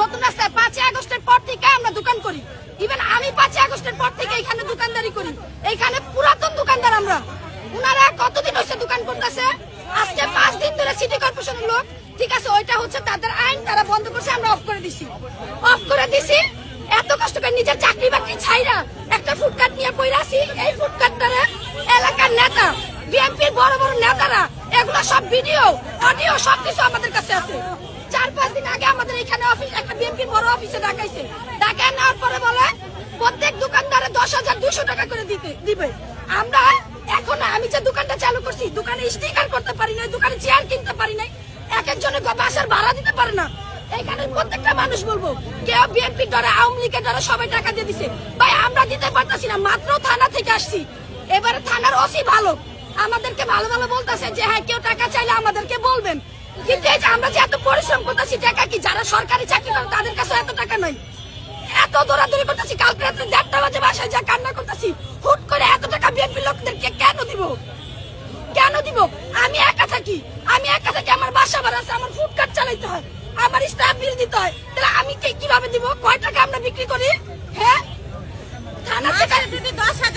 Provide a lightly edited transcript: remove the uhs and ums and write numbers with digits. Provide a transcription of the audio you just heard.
নতুন রাস্তায় 5 আগস্টের পর থেকে আমরা দোকান করি। ইভেন আমি 5 আগস্টের পর থেকে এখানে দোকানদারি করি। এইখানে পুরাতন দোকানদার আমরা। উনারা কতদিন হয়েছে দোকান করতেছে? আজকে 5 দিন ধরে সিটি কর্পোরেশনের লোক, ঠিক আছে, ওইটা হচ্ছে তাদের আইন, তারা বন্ধ করছে, আমরা অফ করে দিছি। এত কষ্ট করে নিজের চাকরি বাকরি ছাইরা একটা ফুটকাট নিয়ে পইরা আছি। এই ফুটকাটটারে এলাকার নেতা, বিএনপির বড় বড় নেতারা, এগুলো সব ভিডিও অডিও সবকিছু আমাদের কাছে আছে। 4-5 দিন আগে আমাদের এখানে অফিস, একটা বিএনপির বড় অফিসে ডাকাইছে। ডাকায় নেওয়ার পরে বলে প্রত্যেক দোকানদারে 10,200 টাকা করে দিবে। আমরা এখন আমি যে দোকানটা চালু করছি, দোকানে স্টিকার করতে পারি না, দোকানে চেয়ার কিনতে পারি না, এক একজনের বাসার ভাড়া দিতে পারে না। এইখানে প্রত্যেকটা মানুষ বলবো, কেউ বিএনপির দ্বারা, আওয়ামী লীগের দ্বারা সবাই টাকা দিয়ে দিছে। ভাই আমরা দিতে পারতাছি না, মাত্র থানা থেকে আসছি। এবারে থানার ওসি ভালো, আমাদেরকে ভালো ভালো বলতেছে যে হ্যাঁ কেউ টাকা চাইলে আমাদেরকে বলবেন। কিন্তু এই যে আমরা যে এত পরিশ্রম করতেছি, টাকা কি যারা সরকারি চাকরি করে তাদের কাছে এত টাকা নাই। এত দৌড়াদৌড়ি করতেছি, কালকে রাত্রে 1:30 বাজে বাসায় যা কান্না করতেছি। হুট করে এত টাকা বিএনপি লোকদেরকে কেন দিব? আমি একা থাকি, আমার বাসা ভাড়া আছে, আমার ফুডকার্ট চালাইতে হয়, আমার স্টাফ বিল দিতে হয়। তাহলে আমি কিভাবে দিব? কয় টাকা আমরা বিক্রি করি? হ্যাঁ, থানা থেকে যদি 10,000